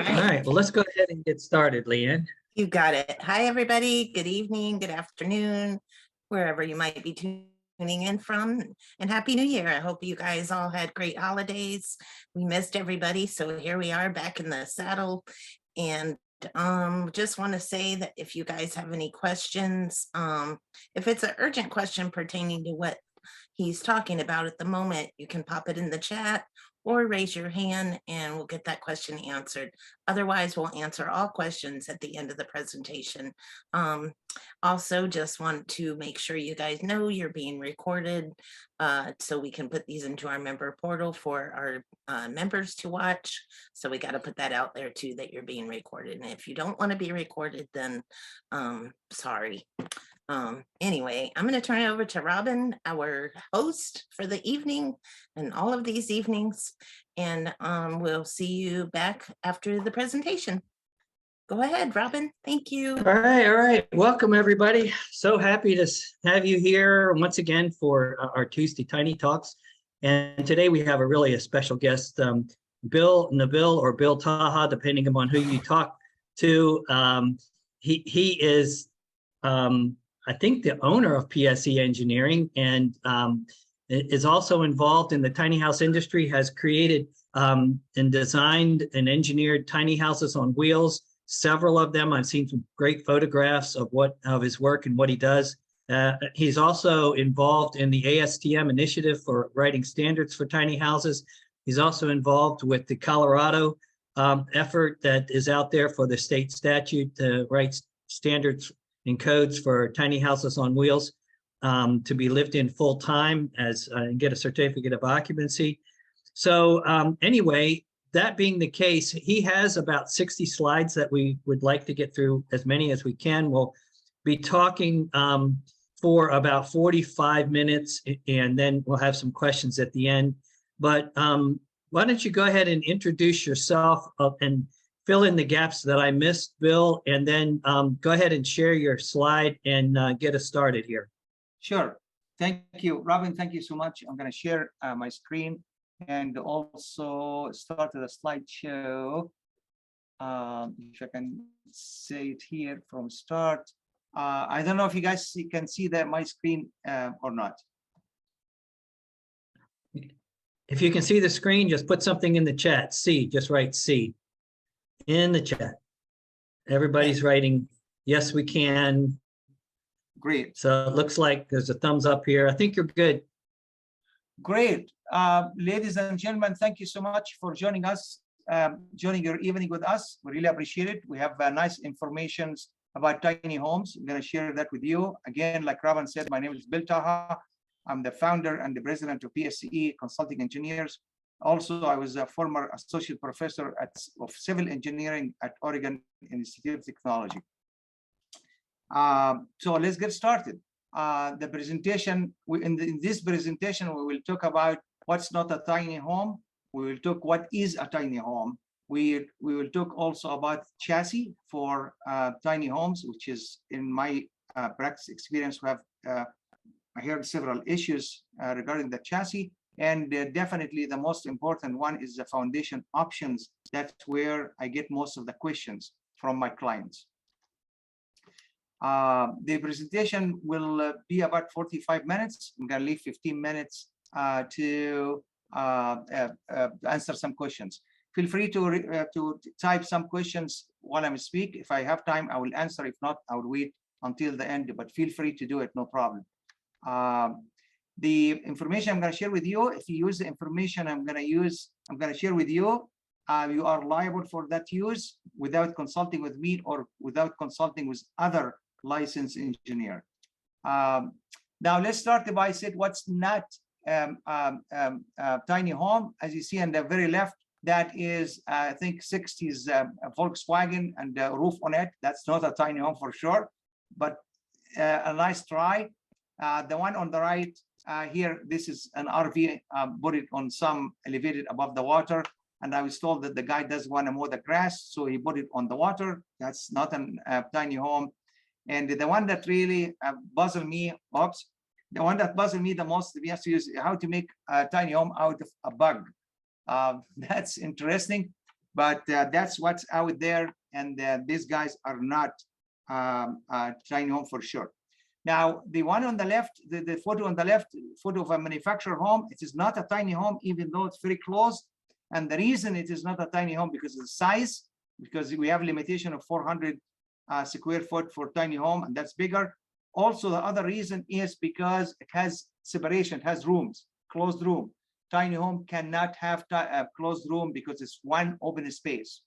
All right, well, let's go ahead and get started, Leanne. You got it. Hi, everybody. Good evening, good afternoon, wherever you might be tuning in from. And Happy New Year. I hope you guys all had great holidays. We missed everybody. So here we are back in the saddle. And just want to say that if you guys have any questions, if it's an urgent question pertaining to what he's talking about at the moment, you can pop it in the chat or raise your hand and we'll get that question answered. Otherwise, we'll answer all questions at the end of the presentation. Also, just want to make sure you guys know you're being recorded so we can put these into our member portal for our members to watch. So we got to put that out there too, that you're being recorded. And if you don't want to be recorded, then sorry. Anyway, I'm going to turn it over to Robin, our host for the evening and all of these evenings, and we'll see you back after the presentation. Go ahead, Robin. Thank you. All right. Welcome, everybody. So happy to have you here once again for our Tuesday Tiny Talks. And today we have a special guest, Bill Nabil or Bill Taha, depending upon who you talk to. He is I think the owner of PSE Engineering and is also involved in the tiny house industry, has created and designed and engineered tiny houses on wheels, several of them. I've seen some great photographs of his work and what he does. He's also involved in the ASTM initiative for writing standards for tiny houses. He's also involved with the Colorado effort that is out there for the state statute to write standards and codes for tiny houses on wheels to be lived in full time and get a certificate of occupancy. So anyway, that being the case, he has about 60 slides that we would like to get through, as many as we can. We'll be talking for about 45 minutes, and then we'll have some questions at the end. But why don't you go ahead and introduce yourself and fill in the gaps that I missed, Bill, and then go ahead and share your slide and get us started here. Sure. Thank you, Robin. Thank you so much. I'm going to share my screen and also start with a slideshow. If I can say it here from start. I don't know if you guys can see that my screen or not. If you can see the screen, just put something in the chat. C, just write C in the chat. Everybody's writing, yes, we can. Great. So it looks like there's a thumbs up here. I think you're good. Great. Ladies and gentlemen, thank you so much for joining us, joining your evening with us. We really appreciate it. We have nice information about tiny homes. I'm going to share that with you. Again, like Robin said, my name is Bill Taha. I'm the founder and the president of PSE Consulting Engineers. Also, I was a former associate professor of civil engineering at Oregon Institute of Technology. So let's get started. The presentation, in this presentation, we will talk about what's not a tiny home. We will talk what is a tiny home. We will talk also about chassis for tiny homes, which is in my practice experience, we have I heard several issues regarding the chassis. And definitely the most important one is the foundation options. That's where I get most of the questions from my clients. The presentation will be about 45 minutes. I'm going to leave 15 minutes to answer some questions. Feel free to type some questions while I'm speaking. If I have time, I will answer. If not, I will wait until the end, but feel free to do it, no problem. The information I'm going to share with you, if you use the information I'm going to share with you, you are liable for that use without consulting with me or without consulting with other licensed engineer. Now let's start by saying what's not tiny home. As you see on the very left, that is I think 60s Volkswagen and the roof on it. That's not a tiny home for sure, but a nice try. The one on the right here, this is an RV, put it on some elevated above the water. And I was told that the guy doesn't want to mow the grass, so he put it on the water. That's not a tiny home. And the one that really puzzled me, the one that puzzled me the most, to be honest, is how to make a tiny home out of a bug. That's interesting. but that's what's out there, and these guys are not tiny home for sure. Now, the one on the left, the photo on the left, photo of a manufactured home, it is not a tiny home, even though it's very close. And the reason it is not a tiny home because of the size, because we have limitation of 400 square foot for tiny home, and that's bigger. Also, the other reason is because it has separation, it has rooms, closed room. Tiny home cannot have a closed room because it's one open space.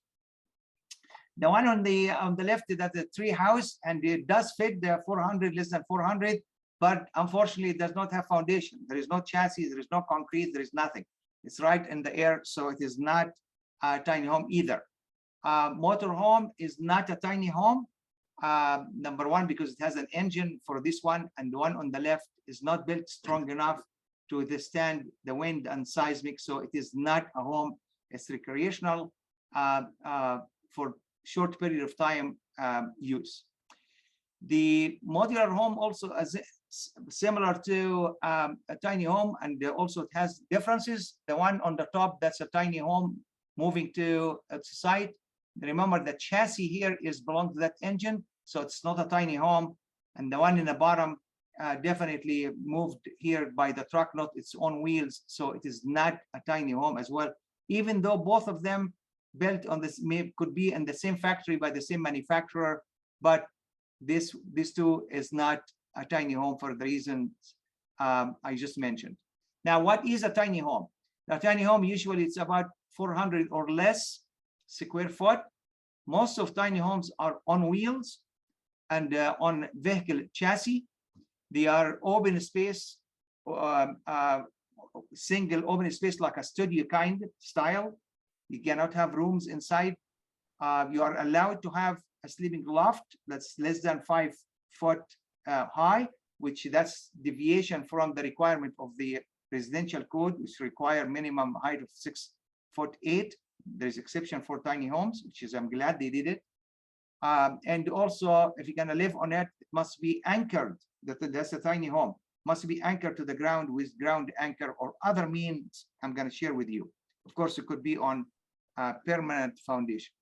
The one on the left is that the tree house, and it does fit the 400, less than 400, but unfortunately it does not have foundation. There is no chassis, there is no concrete, there is nothing. It's right in the air, so it is not a tiny home either. Motor home is not a tiny home. Number one, because it has an engine for this one, and the one on the left is not built strong enough to withstand the wind and seismic, so it is not a home. It's recreational for short period of time use. The modular home also is similar to a tiny home, and also it has differences. The one on the top, that's a tiny home moving to a site. Remember, the chassis here is belong to that engine, so it's not a tiny home. And the one in the bottom definitely moved here by the truck, not its own wheels, so it is not a tiny home as well, even though both of them built on this could be in the same factory by the same manufacturer, but this two is not a tiny home for the reasons I just mentioned. Now, what is a tiny home? A tiny home, usually it's about 400 or less square foot. Most of tiny homes are on wheels and on vehicle chassis. They are open space, single open space, like a studio kind style. You cannot have rooms inside. You are allowed to have a sleeping loft that's less than 5 foot high, which that's deviation from the requirement of the residential code, which require minimum height of 6'8". There's exception for tiny homes, which is, I'm glad they did it. And also, if you're gonna live on it, it must be anchored. That's a tiny home. Must be anchored to the ground with ground anchor or other means I'm gonna share with you. Of course, it could be on permanent foundation.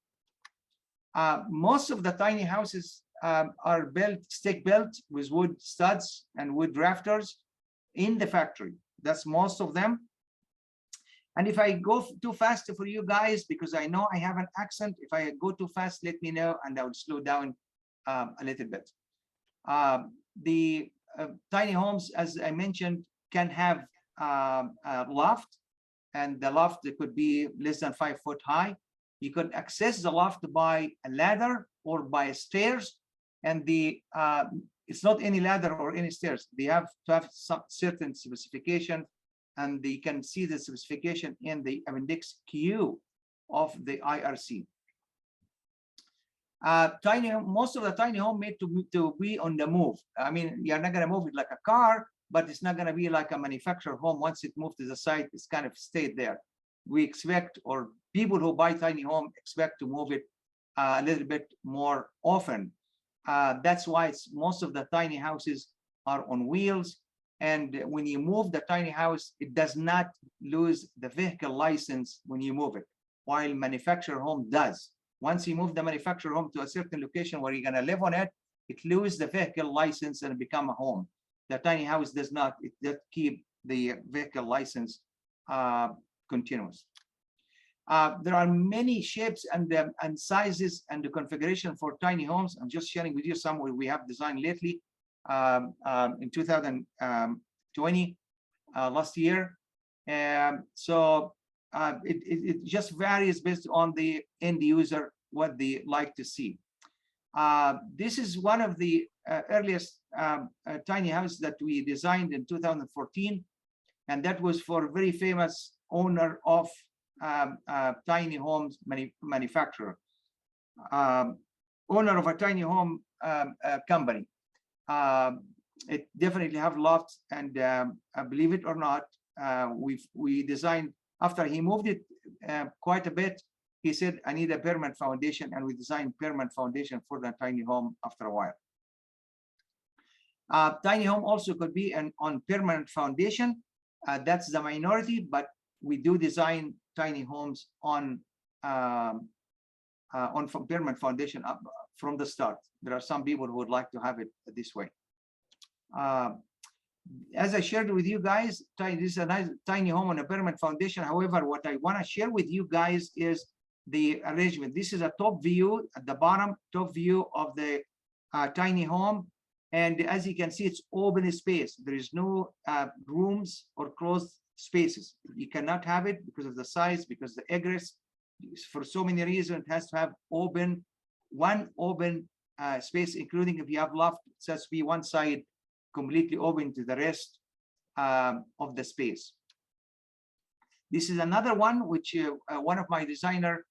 Most of the tiny houses are built, stick built with wood studs and wood rafters in the factory. That's most of them. And if I go too fast for you guys, because I know I have an accent, if I go too fast, let me know and I will slow down a little bit. The tiny homes, as I mentioned, can have a loft, and the loft could be less than 5 foot high. You could access the loft by a ladder or by stairs, and it's not any ladder or any stairs. They have to have some certain specification, and they can see the specification in the appendix Q of the IRC. Most of the tiny home made to be on the move. I mean, you're not gonna move it like a car, but it's not gonna be like a manufactured home. Once it moved to the site, it's kind of stayed there. We expect, or people who buy tiny home expect to move it a little bit more often. That's why most of the tiny houses are on wheels. And when you move the tiny house, it does not lose the vehicle license when you move it, while manufactured home does. Once you move the manufactured home to a certain location where you're gonna live on it, it loses the vehicle license and become a home. The tiny house does not. It does keep the vehicle license continuous. There are many shapes and sizes and the configuration for tiny homes. I'm just sharing with you some we have designed lately in 2020, last year. So it just varies based on the end user, what they like to see. This is one of the earliest tiny houses that we designed in 2014, and that was for a very famous owner of tiny homes manufacturer, owner of a tiny home company. It definitely have lofts, and believe it or not, we designed, after he moved it quite a bit, he said, I need a permanent foundation, and we designed permanent foundation for the tiny home after a while. Tiny home also could be on permanent foundation. That's the minority, but we do design tiny homes on on permanent foundation from the start. There are some people who would like to have it this way. As I shared with you guys, this is a nice tiny home on a permanent foundation. However, what I want to share with you guys is the arrangement. This is a top view at the bottom, top view of the tiny home. And as you can see, it's open space. There is no rooms or closed spaces. You cannot have it because of the size, because the egress, for so many reasons, it has to have one open space, including if you have loft, it says to be one side completely open to the rest of the space. This is another one which one of my designer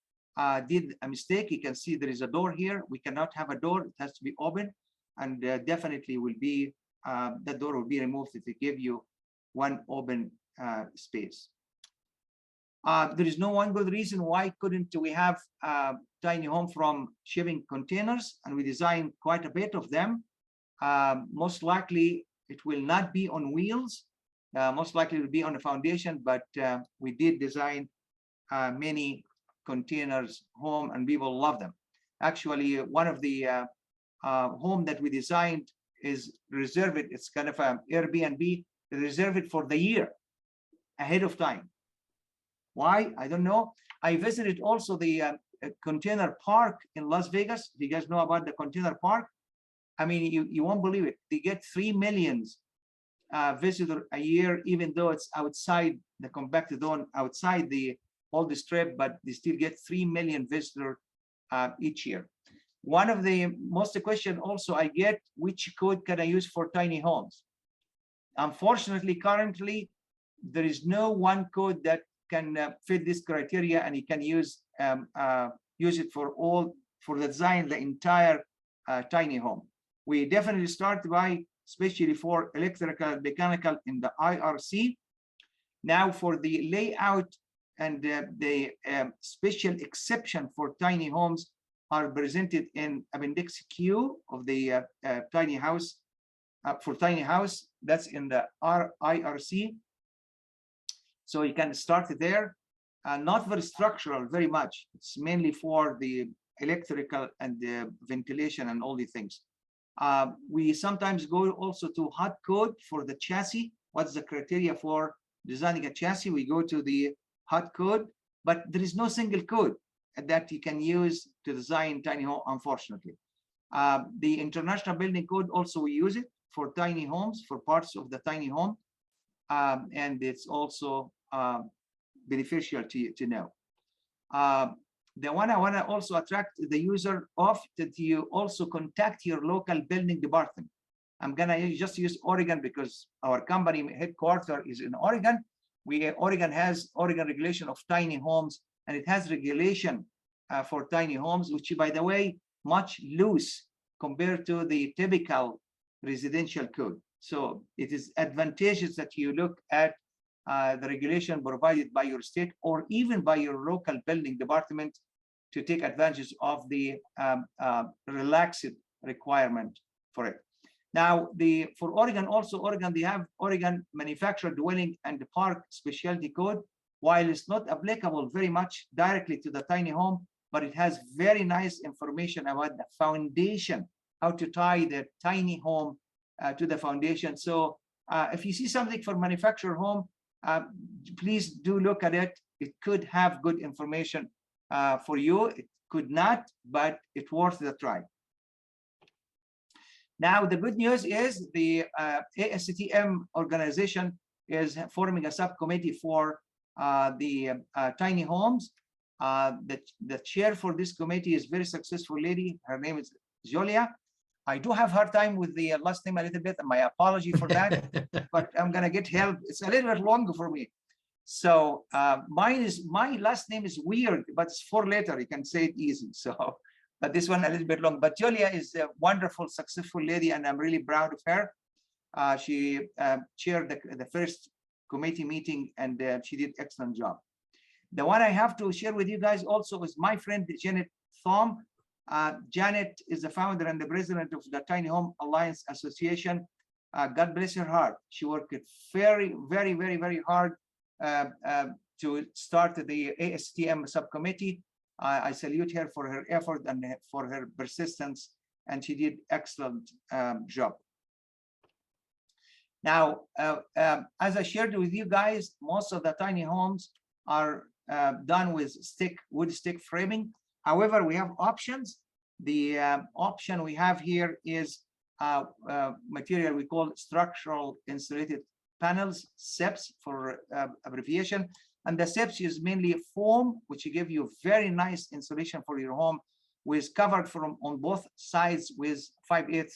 did a mistake. You can see there is a door here. We cannot have a door. It has to be open, and definitely will be the door will be removed if they give you one open space. There is no one good reason why couldn't we have tiny home from shipping containers, and we designed quite a bit of them. Most likely it will not be on wheels. Most likely it will be on a foundation, but we did design many containers home, and people love them. Actually, one of the home that we designed is reserve it. It's kind of an Airbnb. Reserve it for the year ahead of time. Why? I don't know. I visited also the container park in Las Vegas. Do you guys know about the container park? I mean, you won't believe it. They get 3 million visitors a year, even though it's outside the compacted zone, outside the all the strip, but they still get 3 million visitors each year. One of the most question also I get, which code can I use for tiny homes? Unfortunately, currently, there is no one code that can fit this criteria, and you can use it for the design the entire tiny home. We definitely start by, especially for electrical, mechanical in the IRC. Now for the layout and the special exception for tiny homes are presented in Appendix Q of the tiny house. For tiny house, that's in the IRC. So you can start there. Not very structural, very much. It's mainly for the electrical and the ventilation and all the things. We sometimes go also to hot code for the chassis. What's the criteria for designing a chassis? We go to the hot code, but there is no single code that you can use to design tiny home, unfortunately. The International Building Code also, we use it for tiny homes, for parts of the tiny home. And it's also beneficial to know. The one I want to also attract the user of, that you also contact your local building department. I'm gonna just use Oregon because our company headquarters is in Oregon. Oregon has Oregon regulation of tiny homes, and it has regulation for tiny homes, which, by the way, much loose compared to the typical residential code. So it is advantageous that you look at the regulation provided by your state or even by your local building department to take advantage of the relaxed requirement for it. Now, for Oregon, also Oregon, they have Oregon Manufactured Dwelling and Park Specialty Code. While it's not applicable very much directly to the tiny home, but it has very nice information about the foundation, how to tie the tiny home to the foundation. So if you see something for manufactured home, please do look at it. It could have good information for you. It could not, but it's worth the try. Now, the good news is the ASTM organization is forming a subcommittee for the tiny homes. The chair for this committee is a very successful lady. Her name is Julia. I do have hard time with the last name a little bit, and my apology for that, but I'm gonna get help. It's a little bit longer for me. So my last name is weird, but it's 4 letters. You can say it easy. So, but this one a little bit long. But Julia is a wonderful, successful lady, and I'm really proud of her. She chaired the first committee meeting, and she did excellent job. The one I have to share with you guys also is my friend Janet Thom. Janet is the founder and the president of the Tiny Home Alliance Association. God bless her heart. She worked very, very, very, very hard to start the ASTM subcommittee. I salute her for her effort and for her persistence, and she did excellent job. Now, as I shared with you guys, most of the tiny homes are done with wood stick framing. However, we have options. The option we have here is material we call structural insulated panels, SIPs for abbreviation. And the SIPs is mainly foam, which give you very nice insulation for your home, with covered from on both sides with 5/8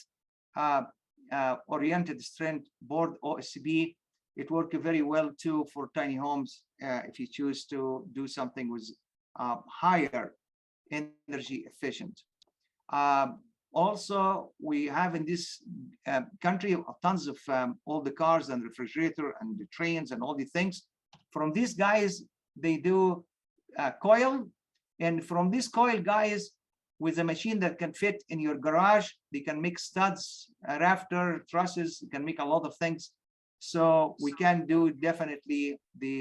oriented strand board OSB. It works very well too for tiny homes if you choose to do something with higher energy efficient. Also, we have in this country tons of all the cars and refrigerator and the trains and all the things. From these guys, they do coil, and from these coil guys, with a machine that can fit in your garage, they can make studs, rafter, trusses, you can make a lot of things. So we can do definitely the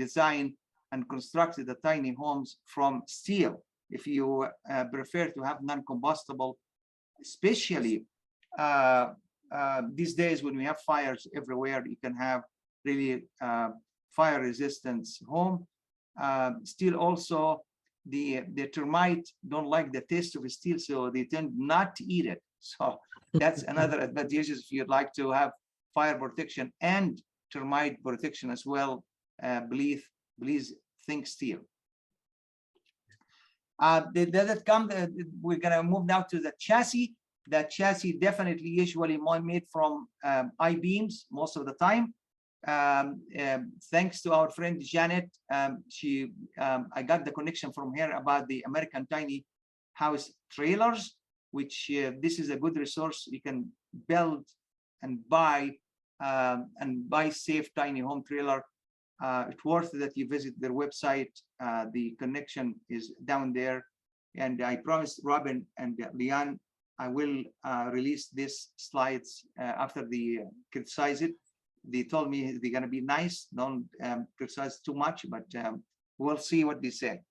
design and construct the tiny homes from steel. If you prefer to have non-combustible, especially these days when we have fires everywhere, you can have really fire resistance home. Steel also, the termite don't like the taste of steel, so they tend not to eat it. So that's another advantage if you'd like to have fire protection and termite protection as well. Please think steel. We're gonna move now to the chassis. That chassis definitely usually made from I-beams most of the time. Thanks to our friend Janet, I got the connection from her about the American tiny house trailers, which this is a good resource. You can build and buy safe tiny home trailer. It's worth that you visit their website. The connection is down there, and I promised Robin and Leanne I will release these slides after they criticize it. They told me they're going to be nice, don't criticize too much, but we'll see what they say.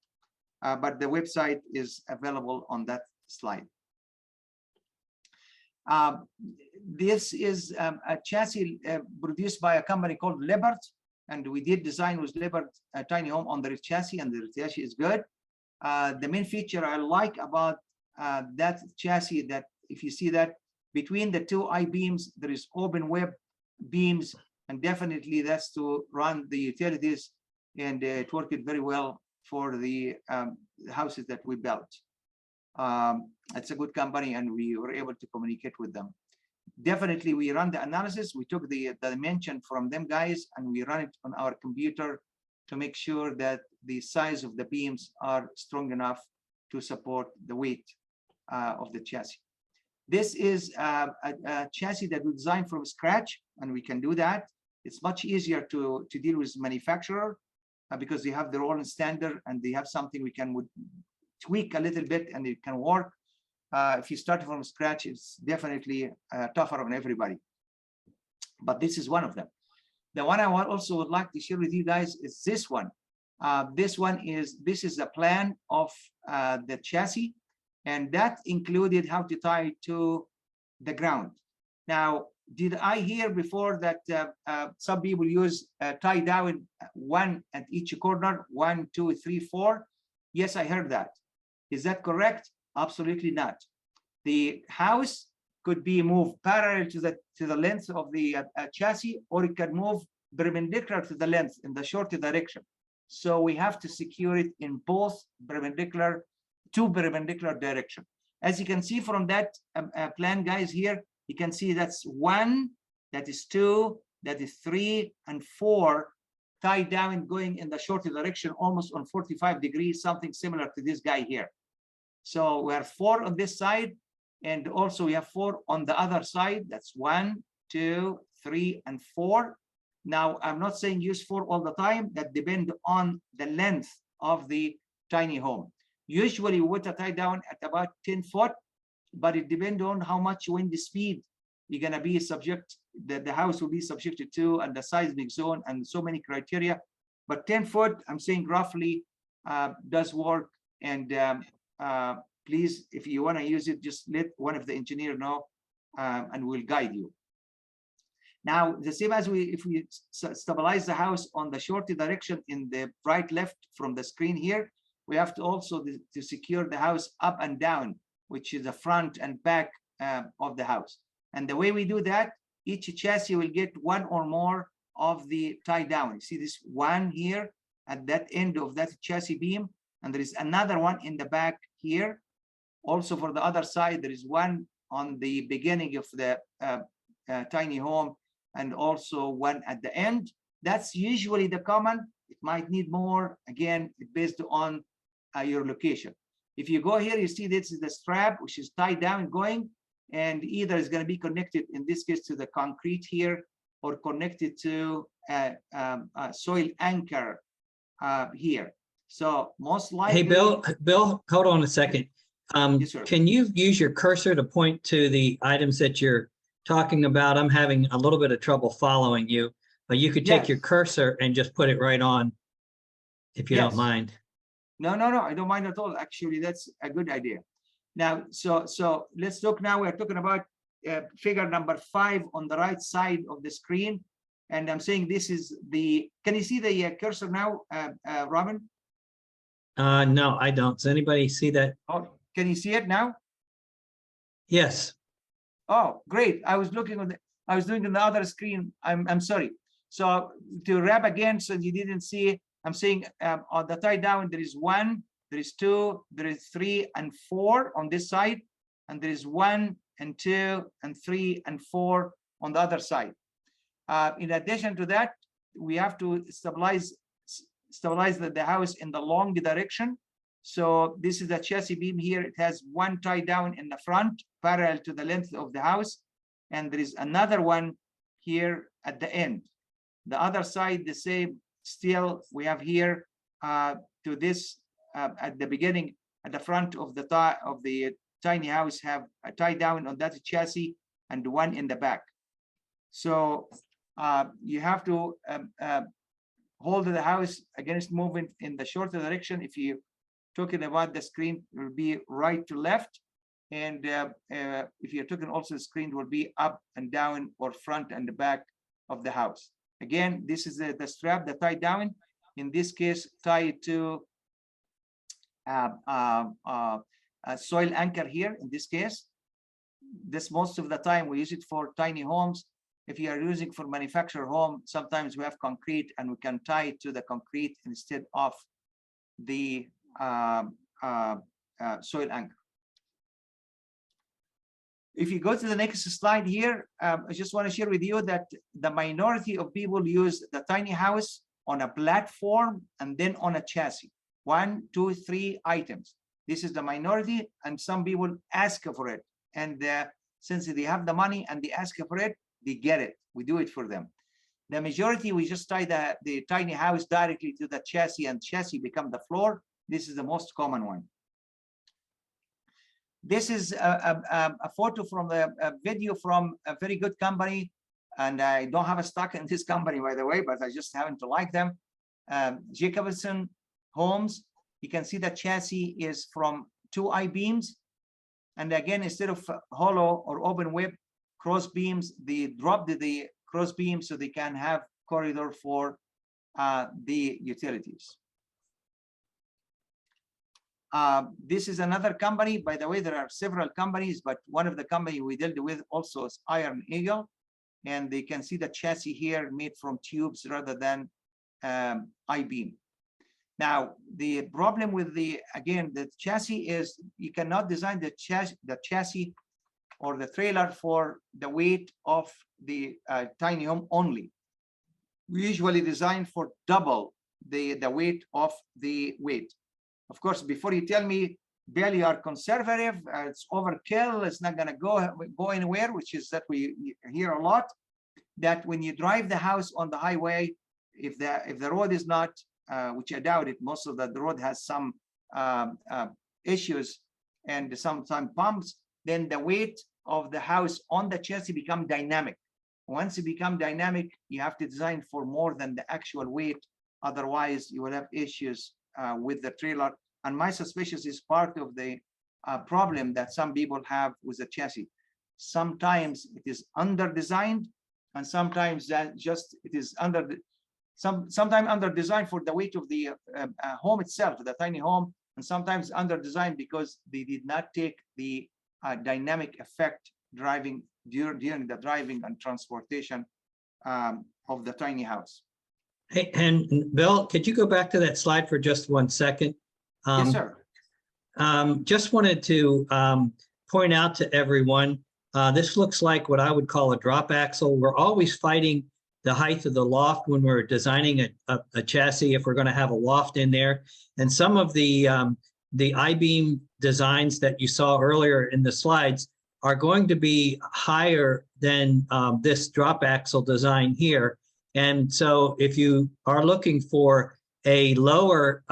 But the website is available on that slide. This is a chassis produced by a company called Liebert, and we did design with Liebert a tiny home on the chassis, and the chassis is good. The main feature I like about that chassis, that if you see that between the two I-beams, there is open web beams, and definitely that's to run the utilities, and it worked very well for the houses that we built. It's a good company, and we were able to communicate with them. Definitely, we run the analysis. We took the dimension from them guys, and we run it on our computer to make sure that the size of the beams are strong enough to support the weight of the chassis. This is a chassis that we designed from scratch, and we can do that. It's much easier to deal with manufacturer because they have their own standard, and they have something we can tweak a little bit, and it can work. If you start from scratch, it's definitely tougher on everybody. But this is one of them. The one I also would like to share with you guys is this one. This is a plan of the chassis, and that included how to tie to the ground. Now, did I hear before that some people use tie down one at each corner, 1, 2, 3, 4? Yes, I heard that. Is that correct? Absolutely not. The house could be moved parallel to the length of the chassis, or it can move perpendicular to the length in the shorter direction. So we have to secure it in both perpendicular direction. As you can see from that plan, guys, here, you can see that's 1, that is 2, that is 3, and 4 tied down and going in the shorter direction, almost on 45 degrees, something similar to this guy here. So we have 4 on this side, and also we have 4 on the other side. That's 1, 2, 3, and 4. Now, I'm not saying use 4 all the time. That depends on the length of the tiny home. Usually, we would tie down at about 10 foot, but it depends on how much wind speed you're going to be subject, that the house will be subjected to, and the seismic zone, and so many criteria. But 10 foot, I'm saying roughly, does work And please, if you want to use it, just let one of the engineer know, and we'll guide you. Now, the same as if we stabilize the house on the shorty direction in the right left from the screen here, we have to also to secure the house up and down, which is the front and back of the house. And the way we do that, each chassis will get one or more of the tie down. You see this one here at that end of that chassis beam, and there is another one in the back here. Also for the other side, there is one on the beginning of the tiny home, and also one at the end. That's usually the common. It might need more, again, based on your location. If you go here, you see this is the strap, which is tied down going, and either is going to be connected, in this case, to the concrete here, or connected to a soil anchor here. So most likely— Hey, Bill, hold on a second. Yes, sir. Can you use your cursor to point to the items that you're talking about? I'm having a little bit of trouble following you, but you could take Yes. your cursor and just put it right on, if you Yes. don't mind. No, I don't mind at all. Actually, that's a good idea. Now, so let's look now. We're talking about figure number 5 on the right side of the screen. And I'm saying this is the— can you see the cursor now, Robin? No, I don't. Does anybody see that? Oh, can you see it now? Yes. Oh, great. I was looking on I was doing on the other screen. I'm sorry. So to wrap again, so you didn't see it, I'm saying on the tie down, there is 1, there is 2, there is 3 and 4 on this side, and there is 1 and 2 and 3 and 4 on the other side. In addition to that, we have to stabilize the house in the long direction. So this is the chassis beam here. It has 1 tie down in the front, parallel to the length of the house, and there is another one here at the end. The other side, the same. Still, we have here to this at the beginning, at the front of the tiny house, have a tie down on that chassis, and 1 in the back. So you have to hold the house against movement in the shorter direction. If you talking about the screen, it will be right to left, and if you're talking also, the screen will be up and down, or front and the back of the house. Again, this is the strap, the tie down. In this case, tied to a soil anchor here. In this case, this most of the time we use it for tiny homes. If you are using for manufactured home, sometimes we have concrete, and we can tie it to the concrete instead of the soil anchor. If you go to the next slide here, I just want to share with you that the minority of people use the tiny house on a platform and then on a chassis. 1, 2, 3 items. This is the minority, and some people ask for it. And since they have the money and they ask for it, they get it. We do it for them. The majority, we just tie the tiny house directly to the chassis, and chassis become the floor. This is the most common one. This is a photo from a video from a very good company, and I don't have a stock in this company, by the way, but I just happen to like them. Jacobson Homes. You can see the chassis is from 2 I-beams, and again, instead of hollow or open web cross beams, they dropped the cross beam so they can have corridor for the utilities. This is another company. By the way, there are several companies, but one of the company we dealt with also is Iron Eagle, and they can see the chassis here made from tubes rather than I-beam. Now, the problem with the chassis is you cannot design the chassis or the trailer for the weight of the tiny home only. We usually design for double the weight of the weight. Of course, before you tell me, Bill, you are conservative, it's overkill, it's not going to go anywhere, which is that we hear a lot, that when you drive the house on the highway, if the road is not, which I doubt it, most of the road has some issues and sometimes bumps, then the weight of the house on the chassis become dynamic. Once it become dynamic, you have to design for more than the actual weight. Otherwise, you will have issues with the trailer and my suspicion is part of the problem that some people have with the chassis. Sometimes it is under designed, and sometimes that just it is under sometimes under designed for the weight of the home itself, the tiny home, and sometimes under designed because they did not take the dynamic effect driving during the driving and transportation of the tiny house. Hey, and Bill, could you go back to that slide for just 1 second? Yes, sir. Just wanted to point out to everyone, this looks like what I would call a drop axle. We're always fighting the height of the loft when we're designing a chassis, if we're going to have a loft in there. And some of the I-beam designs that you saw earlier in the slides are going to be higher than this drop axle design here. And so if you are looking for a lower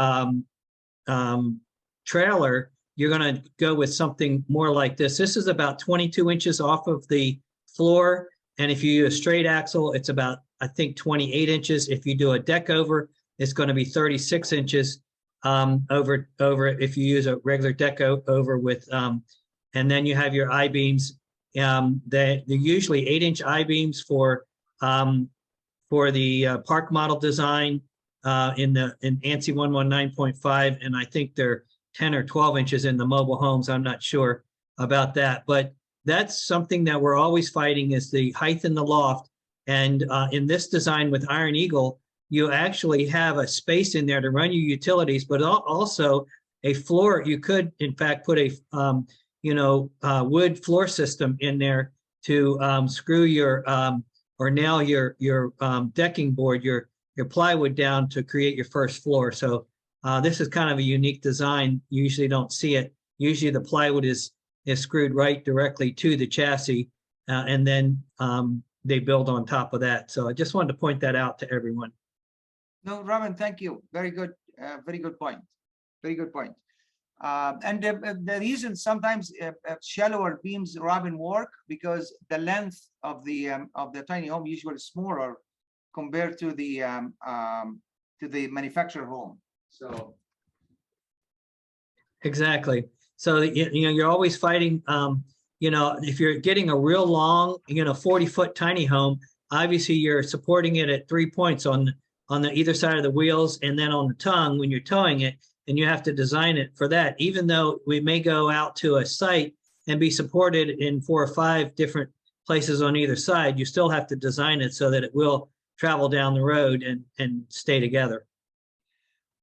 trailer, you're going to go with something more like this. This is about 22 inches off of the floor. And if you use a straight axle, it's about, I think, 28 inches. If you do a deck over, it's going to be 36 inches over if you use a regular deck over with, and then you have your I-beams. They're usually 8-inch I-beams for the park model design in ANSI 119.5, and I think they're 10 or 12 inches in the mobile homes. I'm not sure about that, but that's something that we're always fighting, is the height in the loft. And in this design with Iron Eagle, you actually have a space in there to run your utilities, but also a floor. You could, in fact, put a wood floor system in there to screw your or nail your decking board, your plywood down to create your first floor. So this is kind of a unique design. You usually don't see it. Usually the plywood is screwed right directly to the chassis, and then they build on top of that. So I just wanted to point that out to everyone. No, Robin, thank you. Very good. Very good point. Very good point. And the reason sometimes shallower beams, Robin, work because the length of the tiny home usually smaller compared to the manufactured home. So exactly. So you're always fighting. If you're getting a real long 40-foot tiny home, obviously you're supporting it at 3 points on the either side of the wheels, and then on the tongue when you're towing it, and you have to design it for that. Even though we may go out to a site and be supported in 4 or 5 different places on either side, you still have to design it so that it will travel down the road and stay together.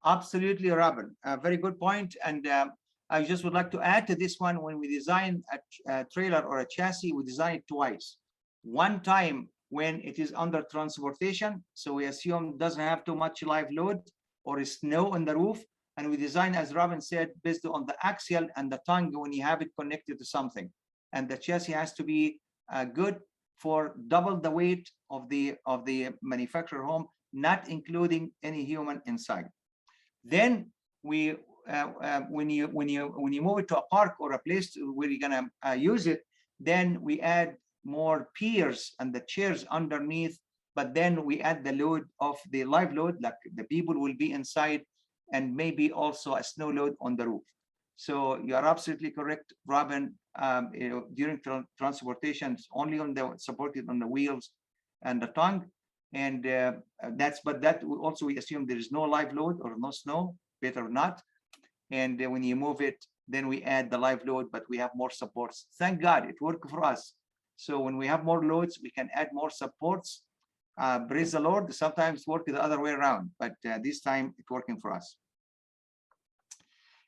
Absolutely, Robin. Very good point. And I just would like to add to this one, when we design a trailer or a chassis, we design it twice. One time when it is under transportation, so we assume it doesn't have too much live load or snow on the roof, and we design, as Robin said, based on the axial and the tongue when you have it connected to something. And the chassis has to be good for double the weight of the manufactured home, not including any human inside. Then we when you move it to a park or a place where you're gonna use it, then we add more piers and the chairs underneath, but then we add the load of the live load, like the people will be inside, and maybe also a snow load on the roof. So you are absolutely correct, Robin. During transportation, it's only on the supported on the wheels and the tongue, and but that also we assume there is no live load or no snow, better not. And when you move it, then we add the live load, but we have more supports. Thank God it worked for us. So when we have more loads, we can add more supports. Praise the Lord. Sometimes work the other way around, but this time it's working for us.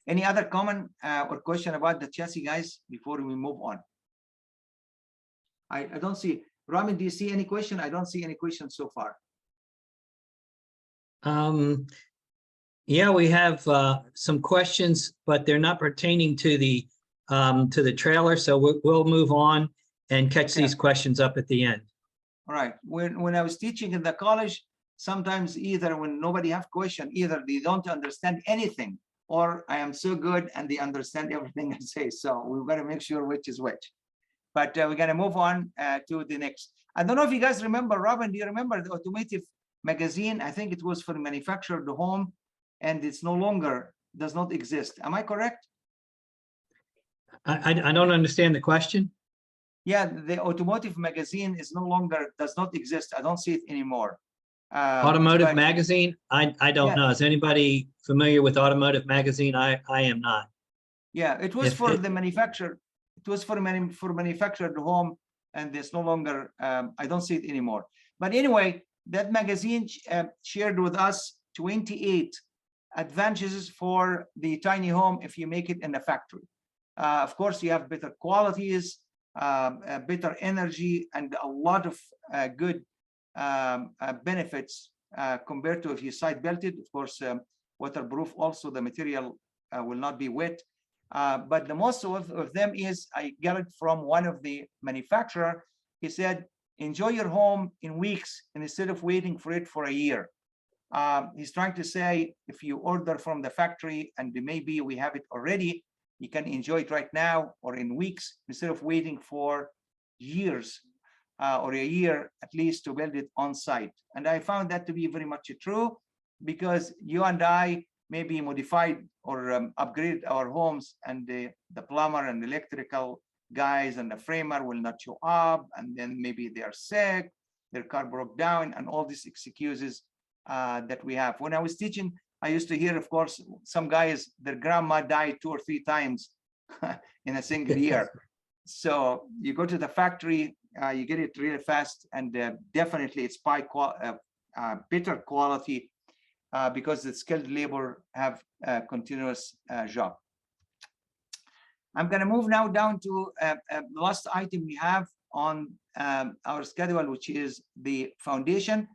Any other comment or question about the chassis, guys, before we move on? I don't see. Robin, do you see any question? I don't see any questions so far. Yeah, we have some questions, but they're not pertaining to the trailer. So we'll move on and catch these questions up at the end. All right. When I was teaching in the college, sometimes either when nobody have question, either they don't understand anything, or I am so good and they understand everything I say. So we've got to make sure which is which. But we're going to move on to the next. I don't know if you guys remember, Robin, do you remember the automotive magazine? I think it was for the manufacturer of the home, and it's no longer does not exist. Am I correct? I don't understand the question. Yeah, the automotive magazine is no longer, does not exist. I don't see it anymore. Automotive but- magazine? I don't Yeah. know. Is anybody familiar with automotive magazine? I am not. Yeah, it was If for it- the manufacturer. It was for manufactured home, and it's no longer. I don't see it anymore. But anyway, that magazine shared with us 28 advantages for the tiny home if you make it in a factory. Of course, you have better qualities, better energy, and a lot of good benefits compared to if you side belted. Of course, waterproof. Also, the material will not be wet. But the most of them is, I got it from one of the manufacturer. He said, enjoy your home in weeks instead of waiting for it for a year. He's trying to say, if you order from the factory and maybe we have it already, you can enjoy it right now or in weeks instead of waiting for years or a year at least to build it on site. And I found that to be very much true, because you and I maybe modified or upgrade our homes, and the plumber and electrical guys and the framer will not show up, and then maybe they are sick, their car broke down, and all these excuses that we have. When I was teaching, I used to hear, of course, some guys, their grandma died 2 or 3 times in a single year. So you go to the factory, you get it really fast, and definitely it's by better quality because the skilled labor have a continuous job. I'm going to move now down to the last item we have on our schedule, which is the foundation.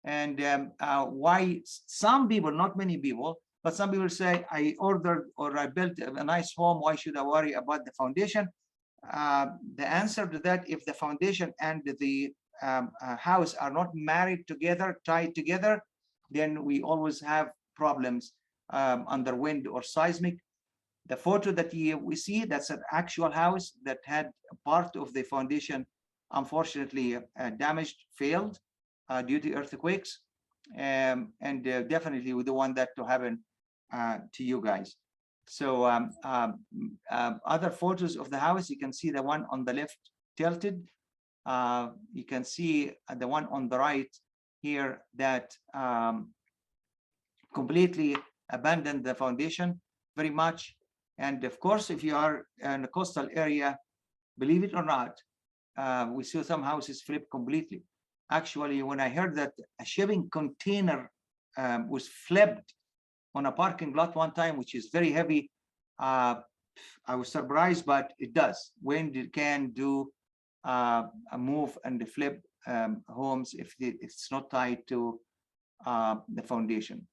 And why some people, not many people, but some people say, I ordered or I built a nice home, why should I worry about the foundation? The answer to that, if the foundation and the house are not married together, tied together, then we always have problems under wind or seismic. The photo that we see, that's an actual house that had a part of the foundation, unfortunately damaged, failed due to earthquakes. And definitely we don't want that to happen to you guys. So other photos of the house, you can see the one on the left tilted. You can see the one on the right here that completely abandoned the foundation very much. And of course, if you are in a coastal area, believe it or not, we see some houses flip completely. Actually, when I heard that a shipping container was flipped on a parking lot one time, which is very heavy, I was surprised, but it does. Wind can do a move and flip homes if it's not tied to the foundation.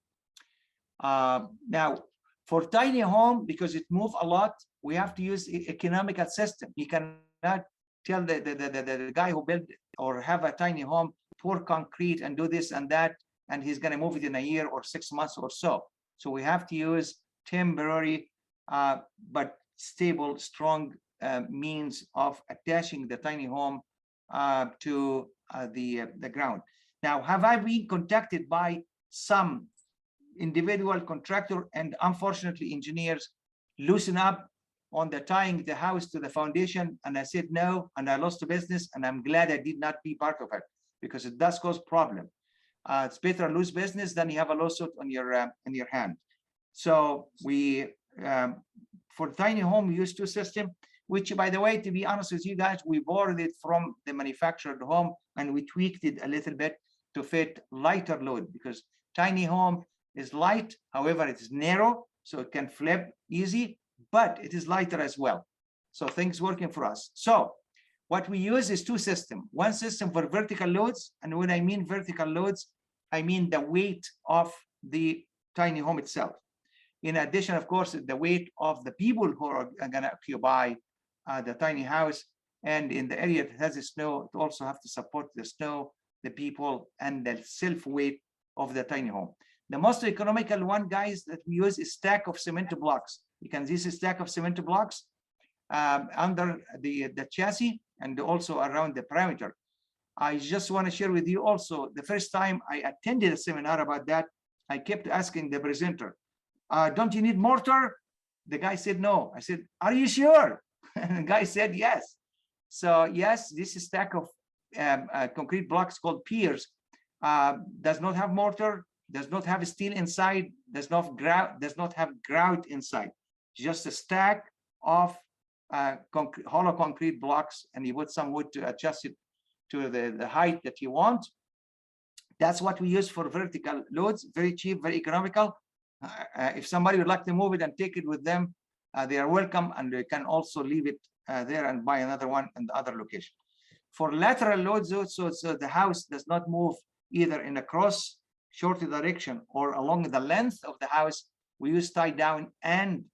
Now, for tiny home, because it moves a lot, we have to use economical system. You cannot tell the guy who built or have a tiny home, pour concrete and do this and that, and he's going to move it in a year or 6 months or so. So we have to use temporary but stable, strong means of attaching the tiny home to the ground. Now, have I been contacted by some individual contractor and unfortunately engineers loosen up on the tying the house to the foundation? And I said no, and I lost the business, and I'm glad I did not be part of it, because it does cause problem. It's better lose business than you have a lawsuit on your hand. So we for tiny home we use 2 systems, which, by the way, to be honest with you guys, we borrowed it from the manufactured home and we tweaked it a little bit to fit lighter load, because tiny home is light, however it is narrow, so it can flip easy, but it is lighter as well. So things working for us. So what we use is 2 systems. One system for vertical loads, and when I mean vertical loads, I mean the weight of the tiny home itself. In addition, of course, the weight of the people who are going to occupy the tiny house, and in the area that has the snow, it also have to support the snow, the people, and the self weight of the tiny home. The most economical one, guys, that we use is stack of cement blocks. You can see this stack of cement blocks under the chassis and also around the perimeter. I just want to share with you also, the first time I attended a seminar about that, I kept asking the presenter, don't you need mortar? The guy said, no. I said, are you sure? And the guy said, yes. So yes, this stack of concrete blocks called piers does not have mortar, does not have steel inside, does not have grout inside. Just a stack of hollow concrete blocks, and you put some wood to adjust it to the height that you want. That's what we use for vertical loads. Very cheap, very economical. If somebody would like to move it and take it with them, they are welcome, and they can also leave it there and buy another one in the other location. For lateral loads, so the house does not move either in a cross short direction or along the length of the house, we use tie down and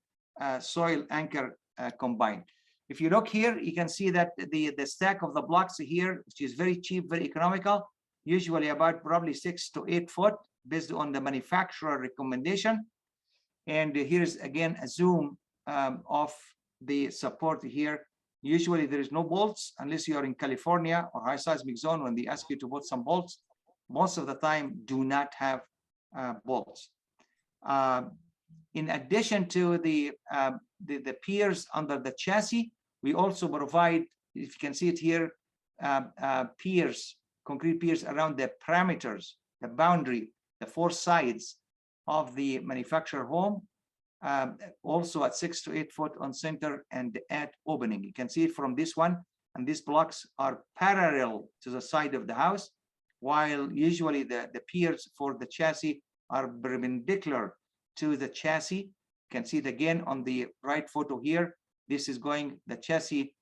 soil anchor combined. If you look here, you can see that the stack of the blocks here, which is very cheap, very economical, usually about probably 6 to 8 foot based on the manufacturer recommendation. And here's again a zoom of the support here. Usually there is no bolts unless you are in California or high seismic zone. When they ask you to put some bolts, most of the time do not have bolts. In addition to the piers under the chassis, we also provide, if you can see it here, piers, concrete piers around the parameters, the boundary, the 4 sides of the manufacturer home, also at 6 to 8 foot on center and at opening. You can see it from this one, and these blocks are parallel to the side of the house, while usually the piers for the chassis are perpendicular to the chassis. You can see it again on the right photo here. This is going, the chassis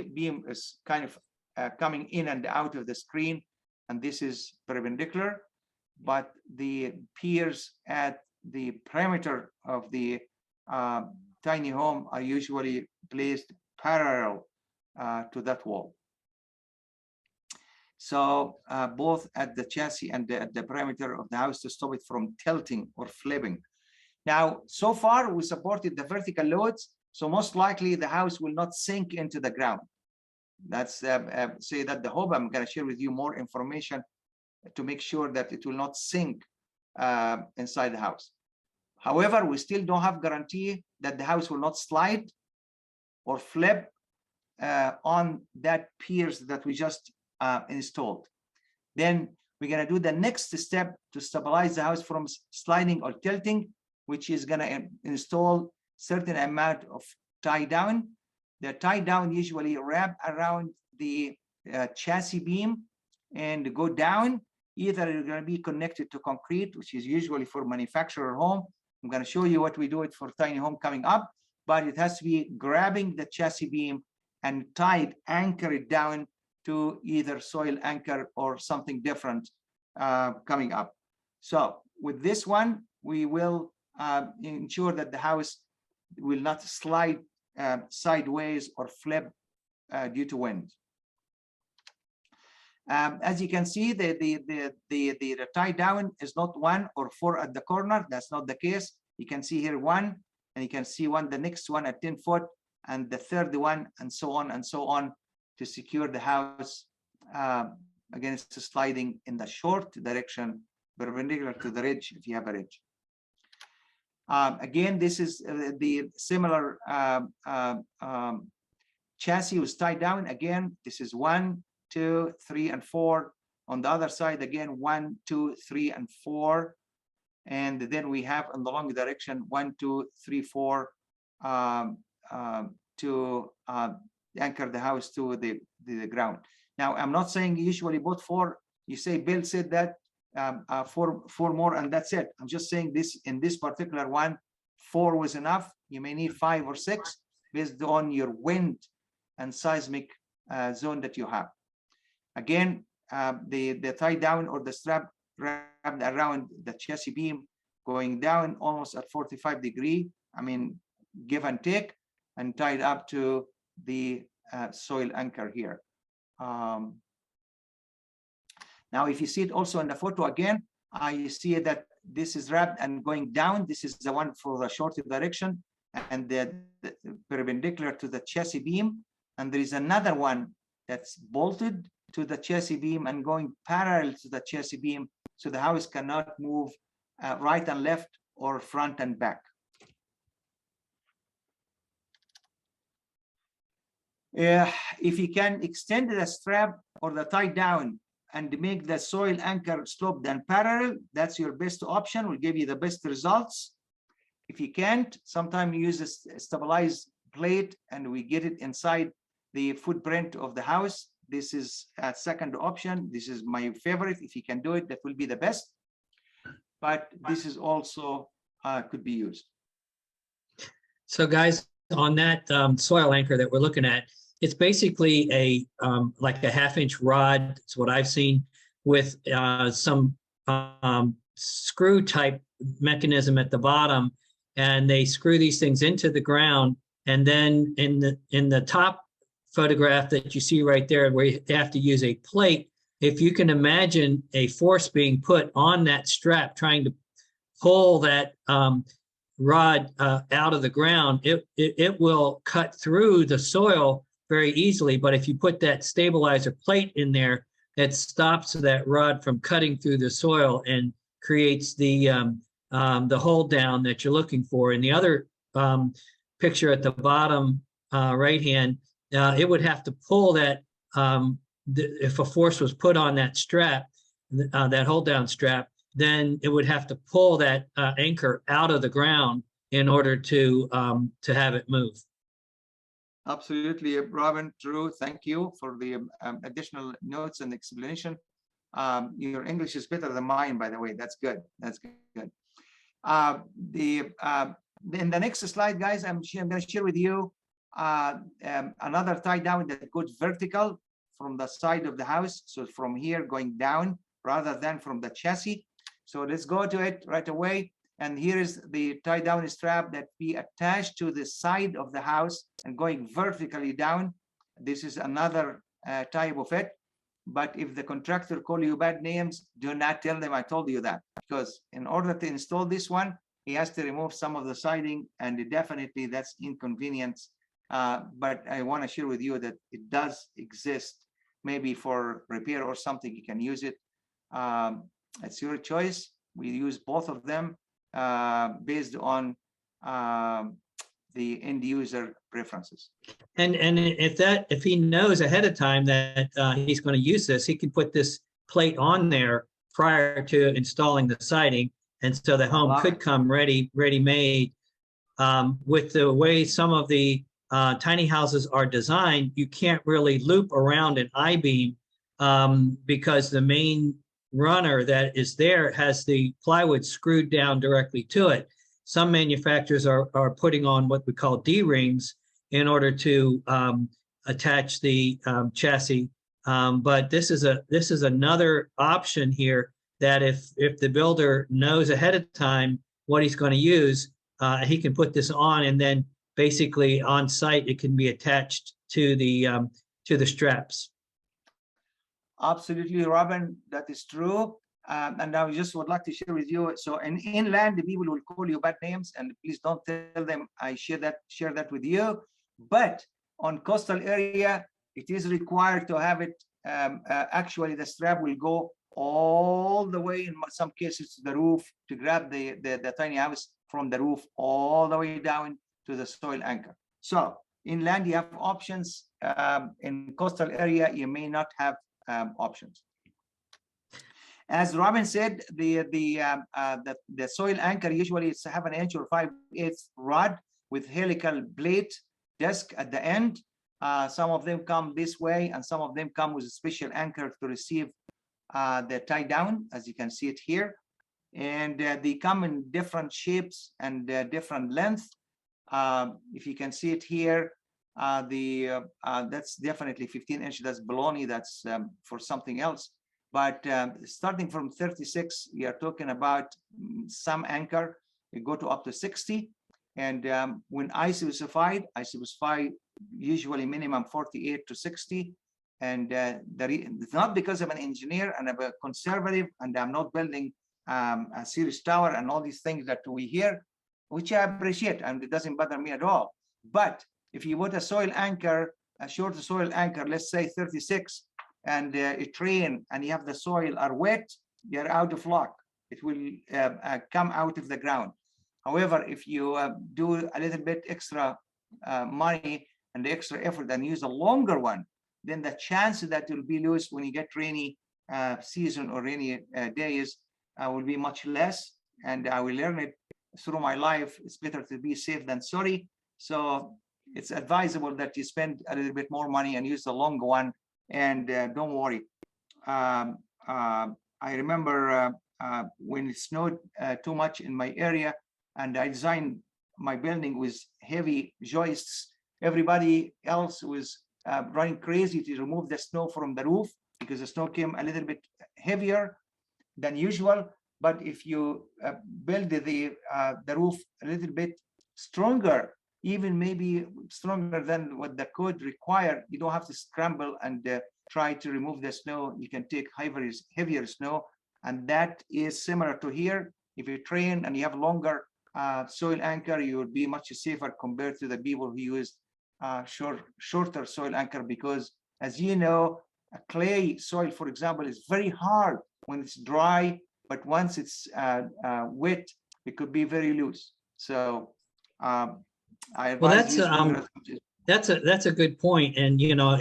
beam is kind of coming in and out of the screen, and this is perpendicular, but the piers at the perimeter of the tiny home are usually placed parallel to that wall. So both at the chassis and at the perimeter of the house to stop it from tilting or flipping. Now, so far we supported the vertical loads, so most likely the house will not sink into the ground. That's say that the hope. I'm going to share with you more information to make sure that it will not sink inside the house. However, we still don't have guarantee that the house will not slide or flip on that piers that we just installed. Then we're going to do the next step to stabilize the house from sliding or tilting, which is going to install certain amount of tie down. The tie down usually wrap around the chassis beam and go down. Either you're going to be connected to concrete, which is usually for manufacturer home. I'm going to show you what we do it for tiny home coming up, but it has to be grabbing the chassis beam and tied, anchor it down to either soil anchor or something different coming up. So with this one, we will ensure that the house will not slide sideways or flip due to wind. As you can see, the tie down is not 1 or 4 at the corner. That's not the case. You can see here 1, and you can see the next one at 10 foot, and the third one, and so on, to secure the house against sliding in the short direction, perpendicular to the ridge if you have a ridge. Again, this is the similar chassis was tied down. Again, this is 1, 2, 3, and 4. On the other side, again, 1, 2, 3, and 4. And then we have in the long direction 1, 2, 3, 4 to anchor the house to the ground. Now, I'm not saying usually both 4. You say Bill said that 4 more and that's it. I'm just saying this in this particular one, 4 was enough. You may need 5 or 6 based on your wind and seismic zone that you have. Again, the tie down or the strap wrapped around the chassis beam, going down almost at 45 degrees. I mean, give and take, and tied up to the soil anchor here. Now, if you see it also in the photo again, you see that this is wrapped and going down. This is the one for the short direction and the perpendicular to the chassis beam. And there is another one that's bolted to the chassis beam and going parallel to the chassis beam, so the house cannot move right and left or front and back. If you can extend the strap or the tie down and make the soil anchor sloped and parallel, that's your best option, will give you the best results. If you can't, sometimes you use a stabilized plate and we get it inside the footprint of the house. This is a second option. This is my favorite. If you can do it, that will be the best. But this is also could be used. So guys, on that soil anchor that we're looking at, it's basically a like a 1/2-inch rod. It's what I've seen with some screw type mechanism at the bottom, and they screw these things into the ground. And then in the top photograph that you see right there, where you have to use a plate, if you can imagine a force being put on that strap trying to pull that rod out of the ground, it will cut through the soil very easily. But if you put that stabilizer plate in there, it stops that rod from cutting through the soil and creates the hold down that you're looking for. In the other picture at the bottom right hand, it would have to pull that if a force was put on that strap, that hold down strap, then it would have to pull that anchor out of the ground in order to have it move. Absolutely, Robin, true. Thank you for the additional notes and explanation. Your English is better than mine, by the way. That's good. That's good. In the next slide, guys, I'm going to share with you another tie down that goes vertical from the side of the house. So from here going down rather than from the chassis. So let's go to it right away. And here is the tie down strap that we attach to the side of the house and going vertically down. This is another type of it. But if the contractor call you bad names, do not tell them I told you that, because in order to install this one, he has to remove some of the siding, and definitely that's inconvenience. But I want to share with you that it does exist, maybe for repair or something, you can use it. It's your choice. We use both of them based on the end user preferences. And if he knows ahead of time that he's going to use this, he can put this plate on there prior to installing the siding, and so the home could come ready-made. With the way some of the tiny houses are designed, you can't really loop around an I-beam because the main runner that is there has the plywood screwed down directly to it. Some manufacturers are putting on what we call D-rings in order to attach the chassis. But this is another option here that if the builder knows ahead of time what he's going to use, he can put this on, and then basically on site it can be attached to the straps. Absolutely, Robin, that is true. And I just would like to share with you. So in inland, the people will call you bad names, and please don't tell them I share that with you. But on coastal area, it is required to have it. Actually, the strap will go all the way, in some cases, to the roof to grab the tiny house from the roof all the way down to the soil anchor. So inland, you have options. In coastal area, you may not have options. As Robin said, the soil anchor usually it's have 1 inch or 5/8 rod with helical plate disc at the end. Some of them come this way, and some of them come with a special anchor to receive the tie down, as you can see it here. And they come in different shapes and different length. If you can see it here, that's definitely 15 inch. That's baloney. That's for something else. But starting from 36, we are talking about some anchor. We go to up to 60. And when I specify usually minimum 48 to 60. And it's not because I'm an engineer and I'm a conservative and I'm not building a serious tower and all these things that we hear, which I appreciate, and it doesn't bother me at all. But if you put a soil anchor, a short soil anchor, let's say 36, and it rain and you have the soil are wet, you're out of luck. it will come out of the ground. However, if you do a little bit extra money and extra effort and use a longer one, then the chance that it will be loose when you get rainy season or rainy days will be much less. And I will learn it through my life. It's better to be safe than sorry. So it's advisable that you spend a little bit more money and use the longer one. And don't worry. I remember when it snowed too much in my area, and I designed my building with heavy joists. Everybody else was running crazy to remove the snow from the roof because the snow came a little bit heavier than usual. But if you build the roof a little bit stronger, even maybe stronger than what the code required, you don't have to scramble and try to remove the snow. You can take heavier snow, and that is similar to here. If you train and you have longer soil anchor, you will be much safer compared to the people who use shorter soil anchor, because as you know, a clay soil, for example, is very hard when it's dry, but once it's wet, it could be very loose. So I advise that's a good point. And you know,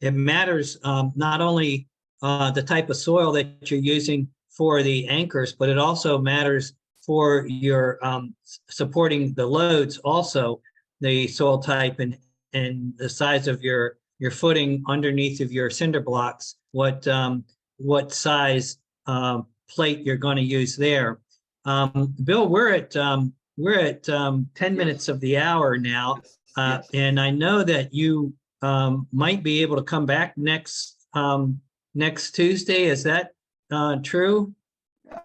it matters not only the type of soil that you're using for the anchors, but it also matters for your supporting the loads, also the soil type and the size of your footing underneath of your cinder blocks, what size plate you're going to use there. Bill, we're at 10 minutes of the hour now, and I know that you might be able to come back next Tuesday. Is that true?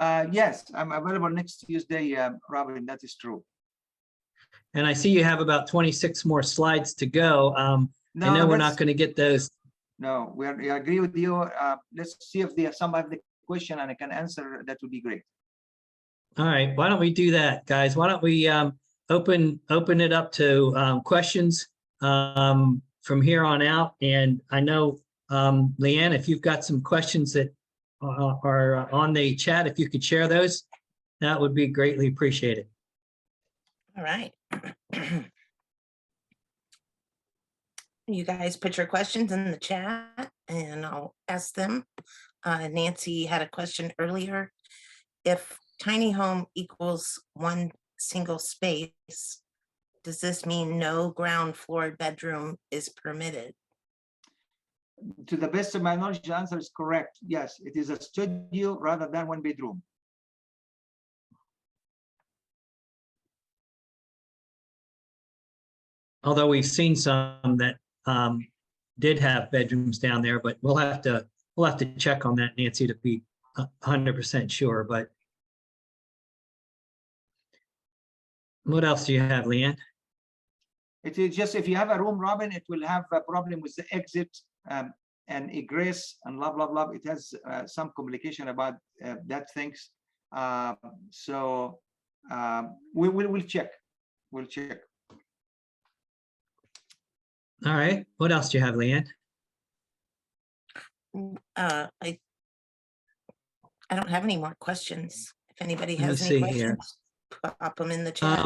Yes, I'm available next Tuesday, Robin. That is true. And I see you have about 26 more slides to go. No, I know we're not going to get those. No, I agree with you. Let's see if there's some of the question and I can answer. That would be great. All right, why don't we do that, guys? Why don't we open it up to questions from here on out? And I know, Leanne, if you've got some questions that are on the chat, if you could share those, that would be greatly appreciated. All right. You guys put your questions in the chat and I'll ask them. Nancy had a question earlier. If tiny home equals one single space, does this mean no ground floor bedroom is permitted? To the best of my knowledge, the answer is correct. Yes, it is a studio rather than one bedroom. Although we've seen some that did have bedrooms down there, but we'll have to check on that, Nancy, to be 100% sure. But what else do you have, Leanne? It is just if you have a room, Robin, it will have a problem with the exit and egress and blah blah blah. It has some complication about that things. So we'll check. We'll check. All right. What else do you have, Leanne? I don't have any more questions. If anybody Let me has see any here. questions, pop them in the chat.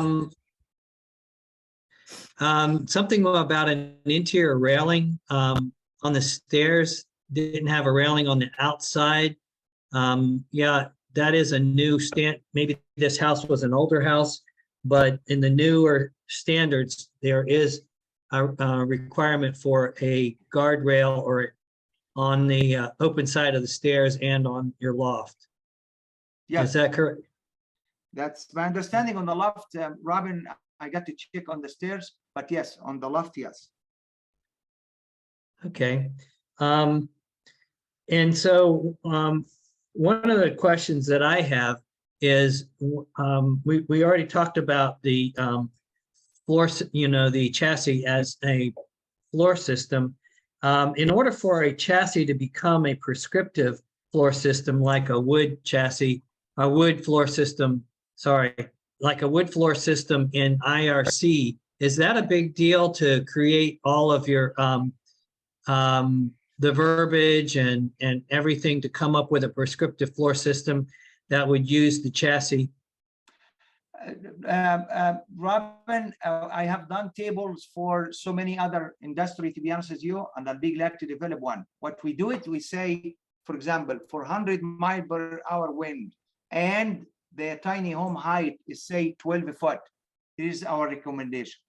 Something about an interior railing on the stairs. Didn't have a railing on the outside. Yeah, that is a new stand. Maybe this house was an older house, but in the newer standards, there is a requirement for a guardrail or on the open side of the stairs and on your loft. Yes, is that correct? That's my understanding on the loft, Robin. I got to check on the stairs, but yes, on the loft, yes. Okay. And so one of the questions that I have is we already talked about the floor, the chassis as a floor system. In order for a chassis to become a prescriptive floor system, like a wood chassis, a wood floor system, like a wood floor system in IRC, is that a big deal to create all of your the verbiage and everything to come up with a prescriptive floor system? that would use the chassis? Robin, I have done tables for so many other industry, to be honest with you, and I'll be glad to develop one. What we do it, we say, for example, for 100-mile-per-hour wind, and the tiny home height is say 12 foot. This is our recommendation.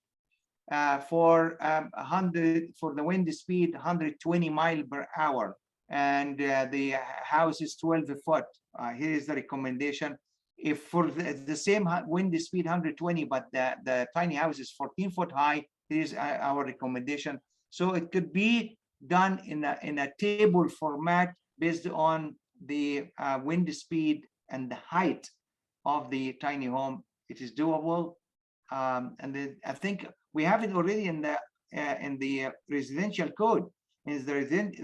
For 100, for the wind speed 120 miles per hour, and the house is 12 foot. Here is the recommendation. If for the same wind speed 120, but the tiny house is 14 foot high, here is our recommendation. So it could be done in a table format based on the wind speed and the height of the tiny home. It is doable, and I think we have it already in the residential code. In the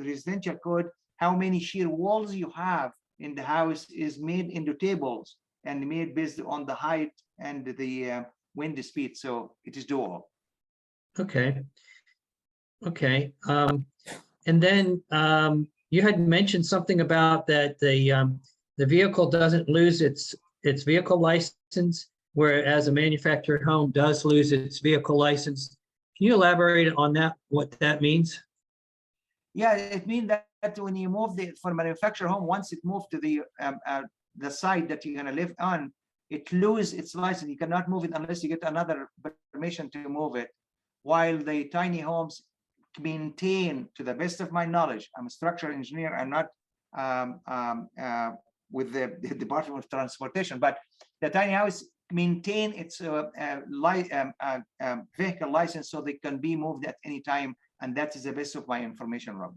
residential code, how many shear walls you have in the house is made into tables and made based on the height and the wind speed. So it is doable. Okay. Okay. And then you had mentioned something about that the vehicle doesn't lose its vehicle license, whereas a manufactured home does lose its vehicle license. Can you elaborate on that, what that means? Yeah, it means that when you move from manufactured home, once it moved to the site that you're going to live on, it loses its license. You cannot move it unless you get another permission to move it. While the tiny homes maintain, to the best of my knowledge, I'm a structural engineer, I'm not with the Department of Transportation, but the tiny house maintain its vehicle license so they can be moved at any time. And that is the best of my information, Rob.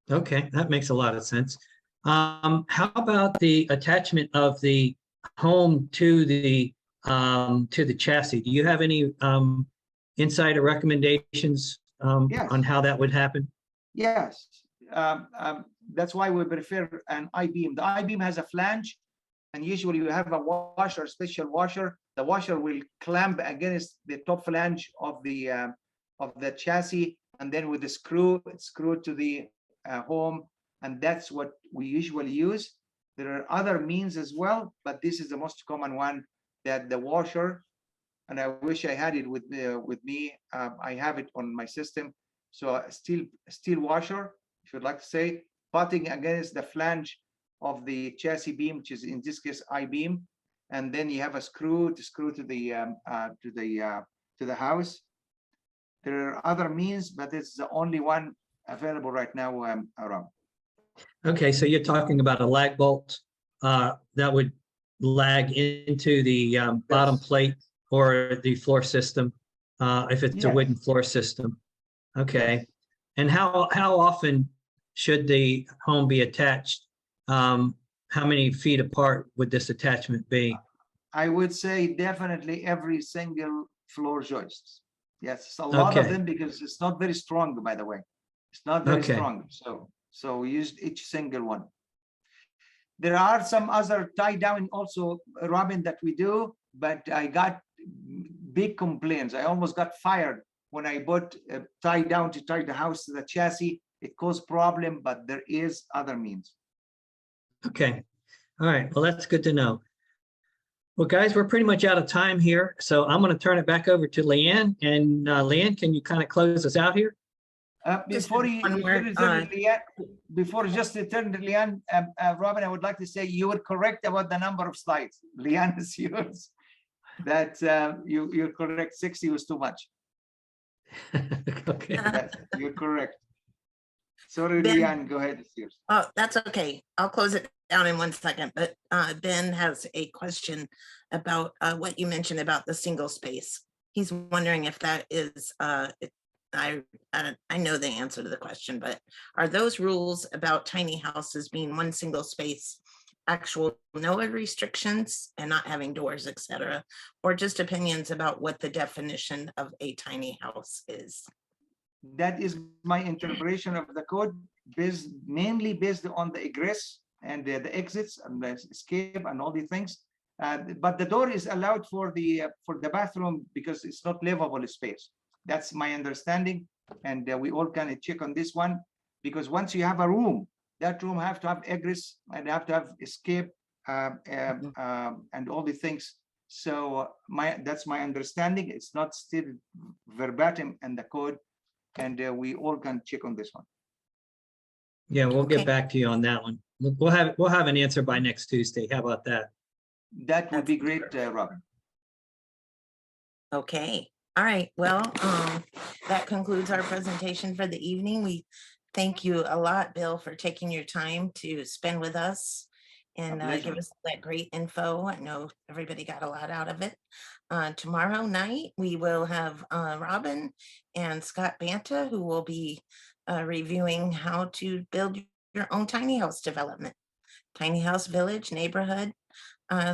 Okay, that makes a lot of sense. How about the attachment of the home to the chassis? Do you have any insight or recommendations Yes. on how that would happen? Yes, that's why we prefer an I-beam. The I-beam has a flange, and usually you have a washer, special washer. The washer will clamp against the top flange of the chassis, and then with the screw, it's screwed to the home, and that's what we usually use. There are other means as well, but this is the most common one, that the washer, and I wish I had it with me. I have it on my system. So a steel washer, if you'd like to say, butting against the flange of the chassis beam, which is in this case I-beam, and then you have a screw to screw to the house. There are other means, but it's the only one available right now around. Okay, so you're talking about a lag bolt that would lag into the bottom plate or the floor system, if it's a wooden floor system. Okay, and how often should the home be attached? How many feet apart would this attachment be? I would say definitely every single floor joist. Yes, a lot of them, because it's not very strong, by the way. It's not very strong. So we use each single one. There are some other tie down also, Robin, that we do, but I got big complaints. I almost got fired when I bought a tie down to tie the house to the chassis. It caused problem, but there is other means. Okay. All right. Well, that's good to know. Well, guys, we're pretty much out of time here. So I'm going to turn it back over to Leanne. And Leanne, can you kind of close us out here? Before just return to Leanne, Robin, I would like to say you were correct about the number of slides. Leanne is yours. That you're correct. 60 was too much. Okay. You're correct. Sorry, Ben, Leanne, go ahead. It's yours. Oh, that's okay. I'll close it down in 1 second. But Ben has a question about what you mentioned about the single space. He's wondering if that is, I know the answer to the question, but are those rules about tiny houses being one single space actual NOAA restrictions and not having doors, etc., or just opinions about what the definition of a tiny house is? That is my interpretation of the code, mainly based on the egress and the exits and the escape and all these things. But the door is allowed for the bathroom because it's not livable space. That's my understanding, and we all can check on this one, because once you have a room, that room have to have egress and have to have escape and all the things. So that's my understanding. It's not still verbatim in the code, and we all can check on this one. Yeah, we'll get Okay. back to you on that one. We'll have an answer by next Tuesday. How about that? That would be great, Robin. Okay, all right, well, that concludes our presentation for the evening. We thank you a lot, Bill, for taking your time to spend with us and give pleasure. us that great info. I know everybody got a lot out of it. Tomorrow night, we will have Robin and Scott Banta, who will be reviewing how to build your own tiny house development, tiny house village neighborhood.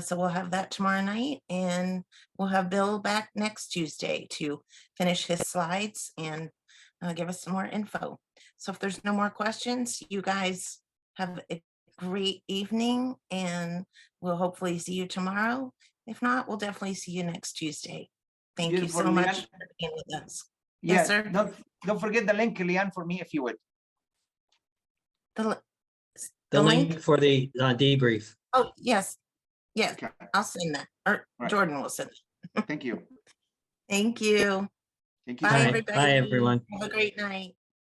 So we'll have that tomorrow night, and we'll have Bill back next Tuesday to finish his slides and give us some more info. So if there's no more questions, you guys have a great evening, and we'll hopefully see you tomorrow. If not, we'll definitely see you next Tuesday. Thank you Beautiful, so much Leanne. for being with us. Yeah, Yes, sir. don't forget the link, Leanne, for me, if you would. The The link for the debrief. Oh, yes, yes, Okay, I'll send that, or Right. Jordan will send it. thank you. Thank you. Thank you. Bye, Bye. everybody. Bye, everyone. Have a great night.